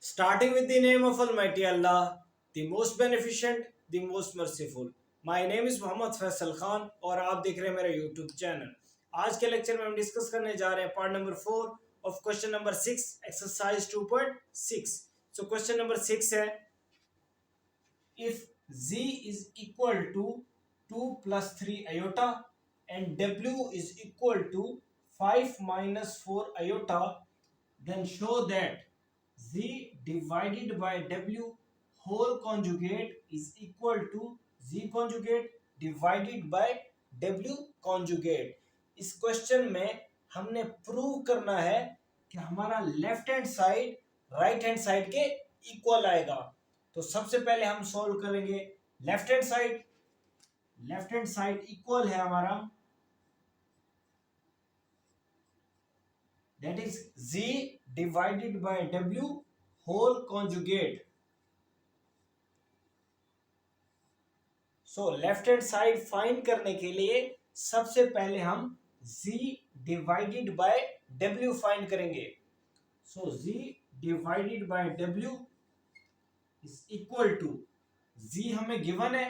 Starting with the name of Almighty Allah, the most beneficent, the most merciful. My name is Mohammad Faisal Khan और आप देख रहे हैं मेरा यूट्यूब चैनल। आज के लेक्चर में हम डिस्कस करने जा रहे हैं part number 4 of question number 6 exercise 2.6। So question number 6 है, if z is equal to 2 plus 3 iota and w is equal to 5 minus 4 iota, then show that z divided by w whole conjugate is equal to z conjugate divided by w conjugate। इस question में हमने prove करना है कि हमारा left hand side right hand side के equal आएगा। तो सबसे पहले हम सॉल्व करेंगे left hand side. Left hand side equal है हमारा, that is z divided by w whole conjugate। So left hand side find करने के लिए सबसे पहले हम z divided by w find करेंगे। So z divided by w is equal to, z हमें गिवन है,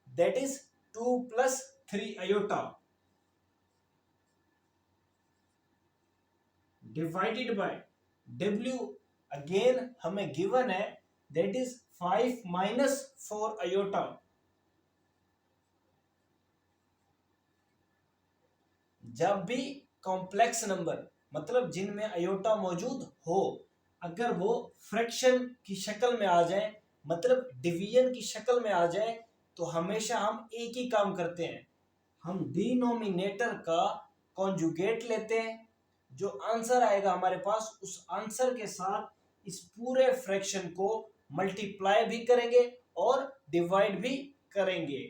that is 2 plus 3 iota divided by w again हमें गिवन है, दैट इज 5 minus 4 iota। जब भी कॉम्प्लेक्स नंबर मतलब जिनमें अयोटा मौजूद हो, अगर वो फ्रैक्शन की शक्ल में आ जाए मतलब डिवीजन की शक्ल में आ जाए, तो हमेशा हम एक ही काम करते हैं, हम डिनोमिनेटर का कॉन्जुगेट लेते हैं। जो आंसर आएगा हमारे पास, उस आंसर के साथ इस पूरे फ्रैक्शन को मल्टीप्लाई भी करेंगे और डिवाइड भी करेंगे।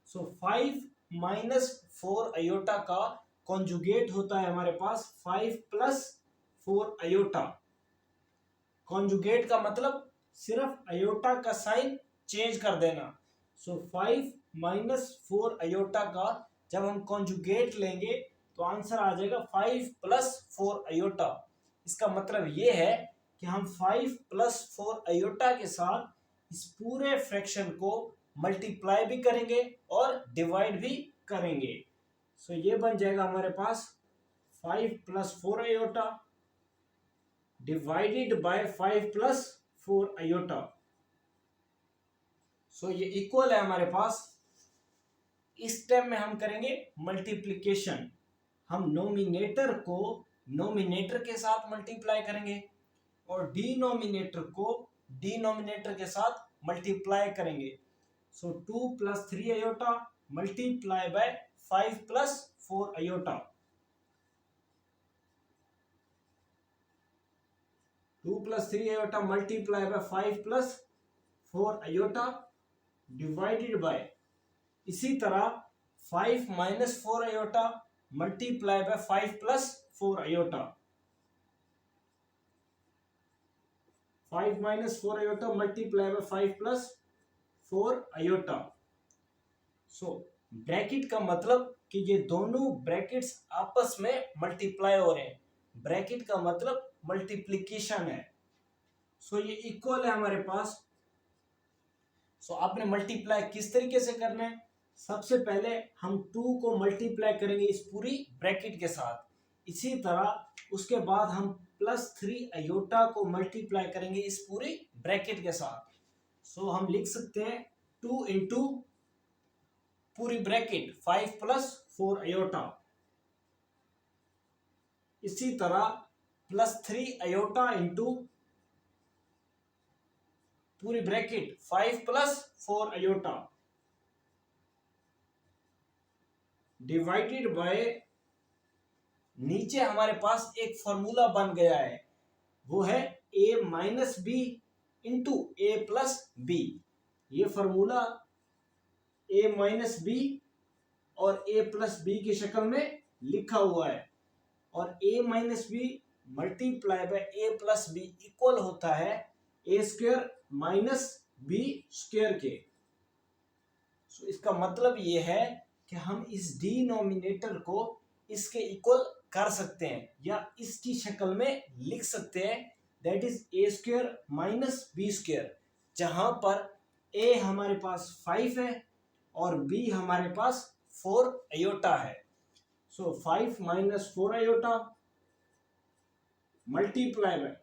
सो 5 minus 4 अयोटा का कॉन्जुगेट होता है हमारे पास 5 plus 4 अयोटा। कॉन्जुगेट का मतलब सिर्फ अयोटा का साइन चेंज कर देना। सो 5 minus 4 अयोटा का जब हम कॉन्जुगेट लेंगे तो आंसर आ जाएगा 5 plus 4 अयोटा। इसका मतलब ये है कि हम 5 plus 4 अयोटा के साथ इस पूरे फ्रैक्शन को मल्टीप्लाई भी करेंगे और डिवाइड भी करेंगे। सो ये बन जाएगा हमारे पास 5 plus 4 iota divided by 5 plus 4 iota. So ये इक्वल है हमारे पास। इस स्टेप में हम करेंगे मल्टीप्लिकेशन। हम नोमिनेटर को नोमिनेटर के साथ मल्टीप्लाई करेंगे और डिनोमिनेटर को डिनोमिनेटर के साथ मल्टीप्लाई करेंगे। So 2 plus 3 iota multiply by 5 plus 4 iota. 2 plus 3 iota multiply by 5 plus 4 iota divided by, इसी तरह 5 minus 4 iota multiply by 5 plus 4 iota. 5 minus 4 iota multiply by 5 plus 4 iota. So bracket का मतलब कि ये दोनों ब्रैकेट्स आपस में मल्टीप्लाई हो रहे हैं, ब्रैकेट का मतलब मल्टीप्लिकेशन है। सो ये इक्वल है हमारे पास। सो आपने मल्टीप्लाई किस तरीके से करना है, सबसे पहले हम 2 को मल्टीप्लाई करेंगे इस पूरी ब्रैकेट के साथ, इसी तरह उसके बाद हम +3 अयोटा को मल्टीप्लाई करेंगे इस पूरी ब्रैकेट के साथ। सो हम लिख सकते हैं 2 इंटू पूरी ब्रैकेट 5 plus 4 अयोटा, इसी तरह +3 अयोटा इंटू पूरी bracket 5 plus 4 iota divided by, नीचे हमारे पास एक फॉर्मूला बन गया है, वो है a minus b into a plus b। ये फॉर्मूला a minus b और a plus b की शक्ल में लिखा हुआ है, और a minus b multiply by a plus b equal होता है a square minus b square के। सो इसका मतलब ये है कि हम इस डिनोमिनेटर को इसके इक्वल कर सकते हैं या इसकी शक्ल में लिख सकते हैं, that is a square minus b square, जहां पर ए हमारे पास 5 है और बी हमारे पास 4 आयोटा है। सो 5 minus 4 iota multiply by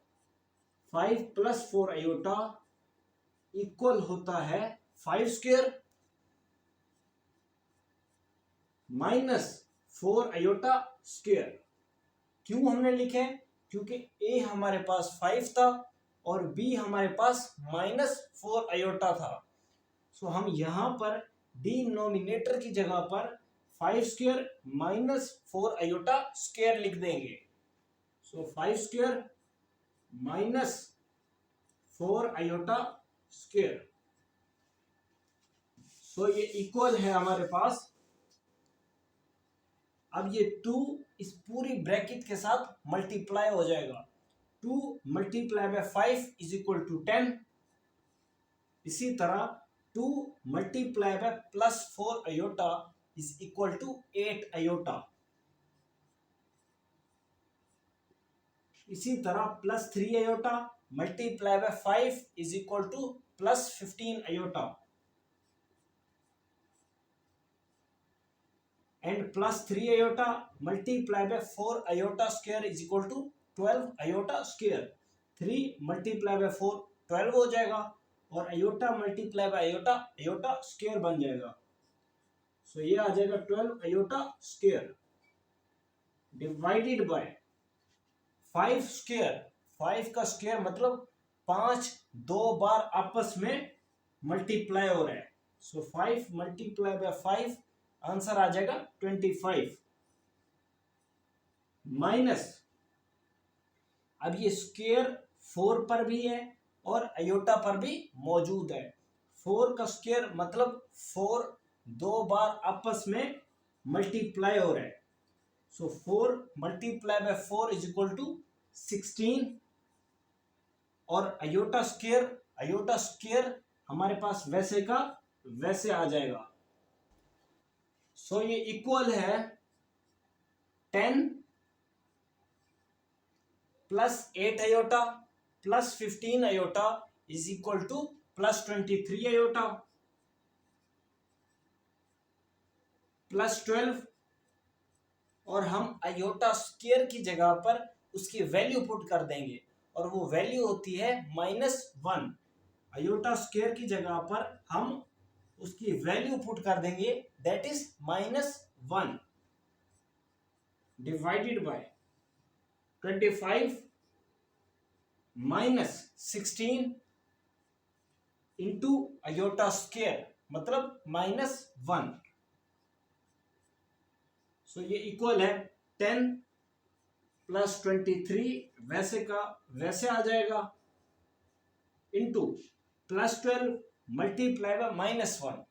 5 plus 4 iota equal होता है 5 स्क्वायर माइनस 4 आयोटा स्क्वायर। क्यों हमने लिखे? क्योंकि ए हमारे पास 5 था और बी हमारे पास माइनस 4 आयोटा था। सो हम यहां पर डिनोमिनेटर की जगह पर 5 स्क्वायर माइनस 4 आयोटा स्क्वायर लिख देंगे। सो 5 स्क्वायर माइनस 4 आयोटा स्क्वायर। सो ये इक्वल है हमारे पास। अब ये 2 इस पूरी ब्रैकेट के साथ मल्टीप्लाई हो जाएगा। 2 multiply by 5 is equal to 10। इसी तरह 2 multiply by plus 4 iota is equal to 8 iota. इसी तरह plus 3 iota multiply by 5 is equal to plus 15 iota, and plus 3 iota multiply by 4 iota square is equal to 12 iota square. 3 multiply by 4 12 हो जाएगा और iota multiply by iota iota square बन जाएगा। सो ये आ जाएगा 12 iota square divided by 5 square. 5 का square मतलब 5 दो बार आपस में मल्टीप्लाई हो रहा है। सो 5 मल्टीप्लाई बाय 5 आंसर आ जाएगा 25 माइनस, अब ये स्क्वायर 4 पर भी है और आयोटा पर भी मौजूद है। 4 का स्क्वायर मतलब 4 दो बार आपस में मल्टीप्लाई हो रहा है। So 4 multiply by 4 is equal to 16 और आयोटा स्क्वायर हमारे पास वैसे का वैसे आ जाएगा। सो ये इक्वल है 10 plus 8 iota plus 15 iota is equal to plus 23 iota plus 12, और हम आयोटा स्क्वायर की जगह पर उसकी वैल्यू पुट कर देंगे और वो वैल्यू होती है -1। आयोटा स्क्वायर की जगह पर हम उसकी वैल्यू पुट कर देंगे, that is -1 divided by 25 minus 16 into iota square मतलब -1। सो ये इक्वल है 10 प्लस 23 वैसे का वैसे आ जाएगा into plus 12 multiply by -1।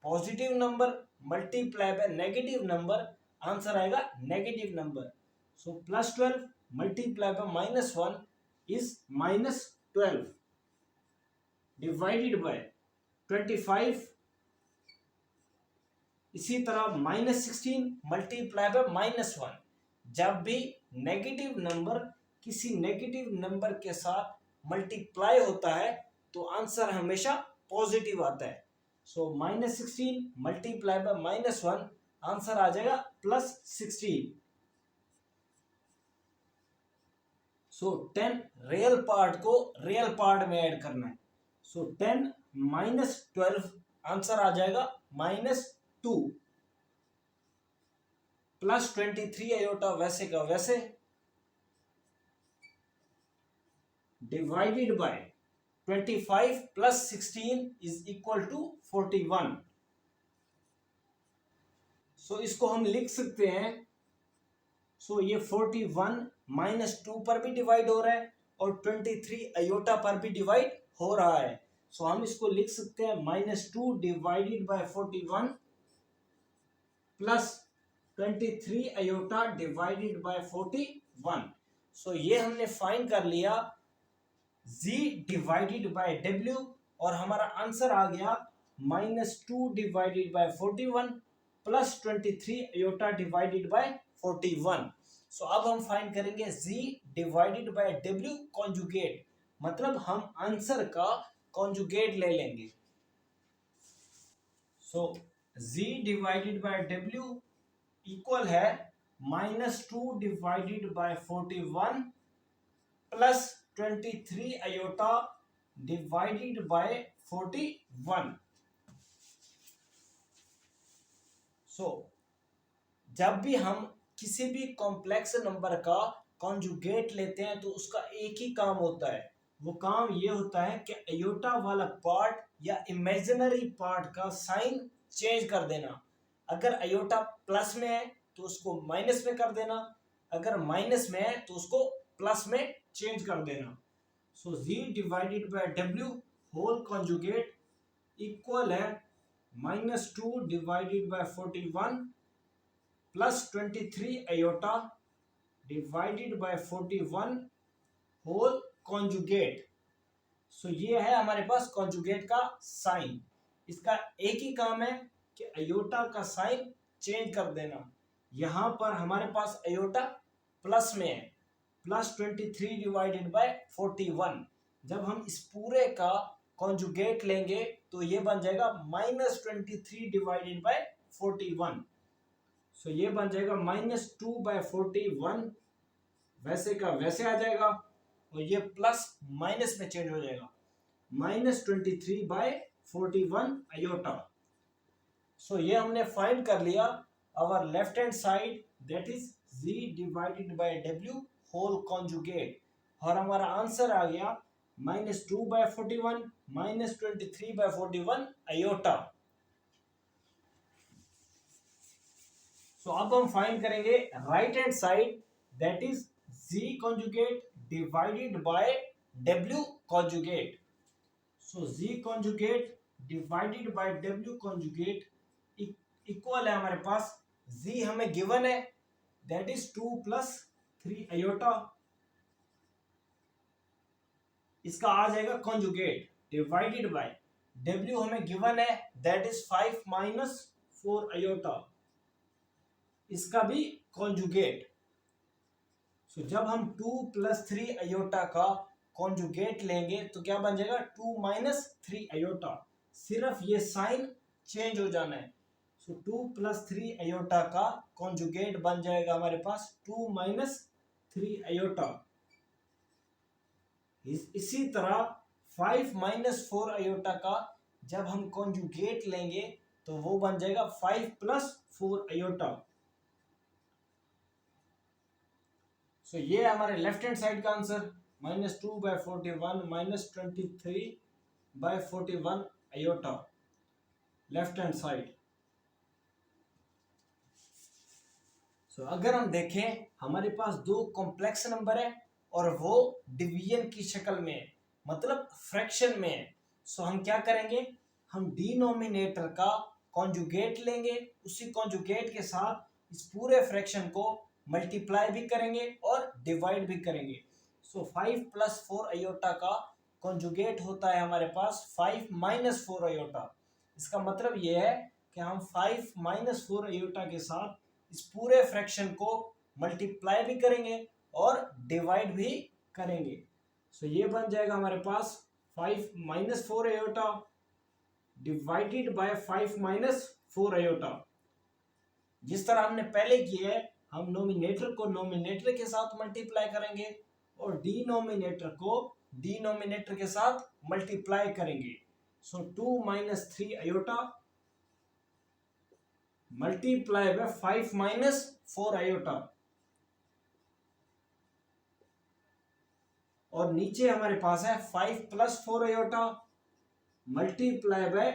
Positive number multiply by negative number answer आएगा negative number. So plus 12 multiply by -1 is -12 divided by 25। इसी तरह -16 मल्टीप्लाई बाय -1। जब भी नेगेटिव नंबर किसी नेगेटिव नंबर के साथ मल्टीप्लाई होता है तो आंसर हमेशा पॉजिटिव आता है। सो -16 मल्टीप्लाई बाय -1 आंसर आ जाएगा +16। सो 10 रियल पार्ट को रियल पार्ट में ऐड करना है। सो 10 -12 आंसर आ जाएगा -2 प्लस 23 आयोटा वैसे का वैसे divided by 25 plus 16 is equal to 41। So इसको हम लिख सकते हैं। सो ये 41 -2 पर भी डिवाइड हो रहा है और 23 आयोटा पर भी डिवाइड हो रहा है। सो हम इसको लिख सकते हैं -2 divided by 41 plus 23 iota divided by 41। So ये हमने फाइंड कर लिया z डिवाइडेड बाय w और हमारा आंसर आ गया -2 divided by 41 plus 23 iota divided by 41। सो अब हम फाइंड करेंगे z divided by w conjugate, मतलब हम आंसर का कॉन्जुगेट ले लेंगे। सो z divided by w equal है -2 divided by 41 plus 23 iota divided by 41। सो जब भी हम किसी भी कॉम्प्लेक्स नंबर का कॉन्जुगेट लेते हैं तो उसका एक ही काम होता है, वो काम ये होता है कि अयोटा वाला पार्ट या इमेजिनरी पार्ट का साइन चेंज कर देना। अगर अयोटा प्लस में है तो उसको माइनस में कर देना, अगर माइनस में है तो उसको प्लस में चेंज कर देना। So z divided by w whole conjugate equal है -2 divided by 41 plus 23 iota divided by 41 whole conjugate. So ये है हमारे पास कॉन्जुगेट का साइन। इसका एक ही काम है कि अयोटा का साइन चेंज कर देना। यहां पर हमारे पास अयोटा प्लस में है, प्लस 23 डिवाइडेड बाय 41। जब हम इस पूरे का कॉन्जुगेट लेंगे तो ये बन जाएगा -23 डिवाइडेड बाय 41। सो ये बन जाएगा -2 बाय 41, वैसे का वैसे आ जाएगा और ये प्लस माइनस में चेंज हो जाएगा, -23 बाय 41 आयोटा। सो ये हमने फाइंड कर लिया our left hand side, that is z divided by w whole conjugate, और हमारा आंसर आ गया -2 बाय 41 -23 बाय 41 आयोटा। सो अब हम फाइंड करेंगे right hand side, that is z conjugate divided by w conjugate. So z conjugate divided by w conjugate equal है हमारे पास, z हमें given है दैट इज 2 + 3 आयोटा, इसका आ जाएगा कॉन्जुगेट डिवाइडेड बाय w हमें गिवन है दैट इज 5 - 4 आयोटा, इसका भी कॉन्जुगेट। सो जब हम 2 + 3 आयोटा का कॉन्जुगेट लेंगे तो क्या बन जाएगा 2 - 3 आयोटा, सिर्फ ये साइन चेंज हो जाना है। सो 2 + 3 आयोटा का कॉन्जुगेट बन जाएगा हमारे पास 2 - 3 आयोटा। इसी तरह 5 - 4 आयोटा का जब हम कॉन्जुगेट लेंगे तो वो बन जाएगा 5 + 4 आयोटा। सो ये हमारे लेफ्ट हैंड साइड का answer, -2 by 41 -23 by 41 iota, left hand side. So अगर हम देखें हमारे पास दो कॉम्प्लेक्स नंबर है और वो डिवीजन की शक्ल में है, मतलब फ्रैक्शन में है। सो हम क्या करेंगे, हम डिनोमिनेटर का कॉन्जुगेट लेंगे, उसी कॉन्जुगेट के साथ इस पूरे फ्रैक्शन को मल्टीप्लाई भी करेंगे और डिवाइड भी करेंगे। सो 5 + 4 आयोटा का कॉन्जुगेट होता है हमारे पास 5 - 4 आयोटा। इसका मतलब ये है कि हम 5 - 4 आयोटा के साथ इस पूरे फ्रैक्शन को मल्टीप्लाई भी करेंगे और डिवाइड भी करेंगे। सो ये बन जाएगा हमारे पास 5 - 4 आयोटा डिवाइडेड बाय 5 - 4 आयोटा। जिस तरह हमने पहले किया है, हम नोमिनेटर को नोमिनेटर के साथ मल्टीप्लाई करेंगे और डिनोमिनेटर को डिनोमिनेटर के साथ मल्टीप्लाई करेंगे। So 2 - 3 iota multiply by 5 - 4 iota, और नीचे हमारे पास है 5 + 4 iota multiply by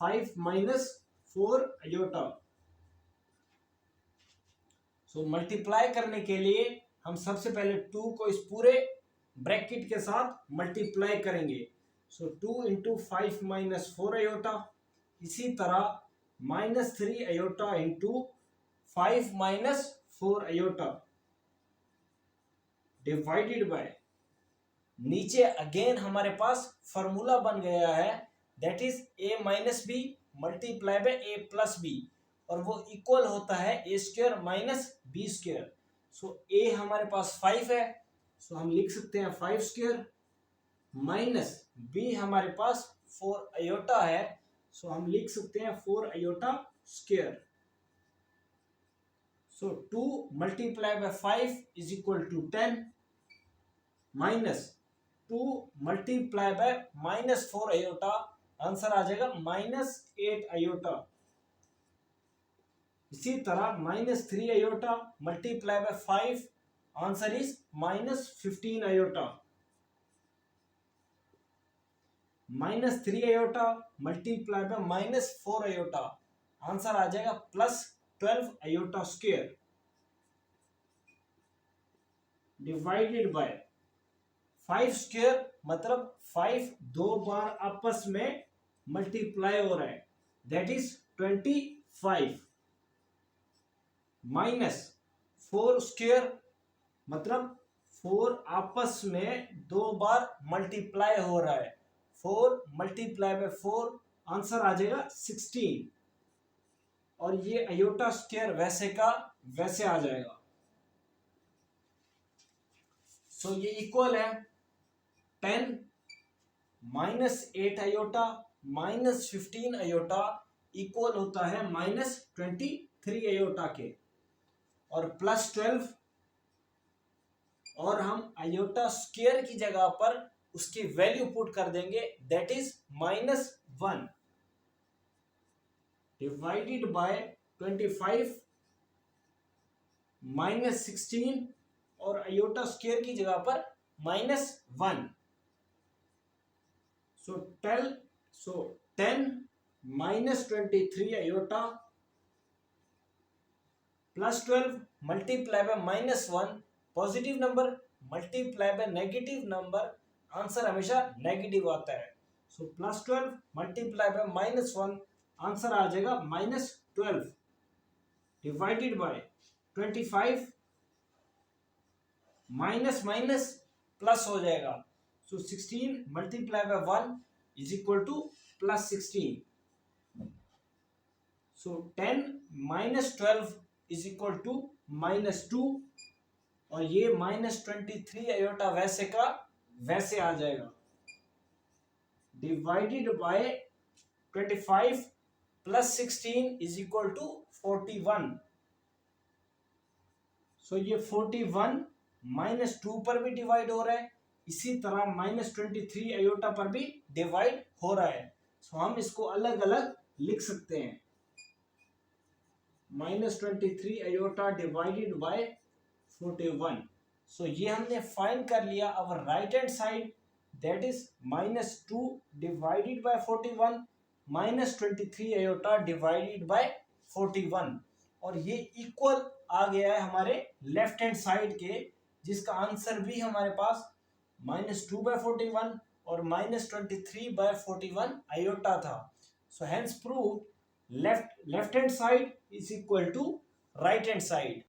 5 - 4 iota. So multiply करने के लिए हम सबसे पहले 2 को इस पूरे ब्रैकेट के साथ मल्टीप्लाई करेंगे। सो 2 × 5 - 4 आयोटा, इसी तरह -3 आयोटा × 5 - 4 आयोटा डिवाइडेड बाय, नीचे अगेन हमारे पास फॉर्मूला बन गया है that is a - b multiply by a + b, और वो इक्वल होता है a² - b²। सो ए हमारे पास 5 है, सो हम लिख सकते हैं 5 स्क्वायर, माइनस बी हमारे पास 4 आयोटा है, सो हम लिख सकते हैं 4 iota square. So 2 multiply by 5 is equal to 10, minus 2 multiply by minus 4 iota, answer आ जाएगा माइनस 8 आयोटा। इसी तरह minus 3 iota multiply by 5, answer is minus 15 iota. Minus 3 iota multiply by minus 4 iota, answer आ जाएगा plus 12 iota square, divided by 5 square, मतलब 5 दो बार आपस में मल्टीप्लाई हो रहा है, दैट इज 25, माइनस 4 स्क्वायर, मतलब 4 आपस में दो बार मल्टीप्लाई हो रहा है, 4 मल्टीप्लाई बाय 4, आंसर आ जाएगा 16, और ये आयोटा स्क्वायर वैसे का वैसे आ जाएगा। सो ये इक्वल है 10 minus 8 iota minus 15 iota equal होता है माइनस 23 आयोटा के, और प्लस 12, और हम आयोटा स्क्वायर की जगह पर उसकी वैल्यू पुट कर देंगे, that is minus 1, divided by 25 minus 16, और आयोटा स्क्वायर की जगह पर minus 1। So 10 minus 23 iota plus 12 multiply by minus 1, positive number multiply by negative number, answer हमेशा नेगेटिव आता है। So plus 12 multiply by minus 1, answer आ जाएगा minus 12, divided by 25, minus minus plus हो जाएगा, so 16 multiply by 1 is equal to plus 16, so 10 minus 12 is equal to minus 2, और ये माइनस 23 आयोटा वैसे का वैसे आ जाएगा, divided by 25 plus 16 is equal to 41, so ये 41 माइनस 2 पर भी डिवाइड हो रहा है, इसी तरह माइनस 23 आयोटा पर भी डिवाइड हो रहा है, सो हम इसको अलग अलग लिख सकते हैं, minus 23 iota divided by 41। So ये हमने फाइंड कर लिया our right hand side, that is minus 2 divided by 41 minus 23 iota divided by 41, और ये इक्वल आ गया है हमारे लेफ्ट हैंड साइड के, जिसका आंसर भी हमारे पास माइनस 2 बाय 41 और माइनस 23 बाय 41 आयोटा था। So hence prove left hand side is equal to right hand side.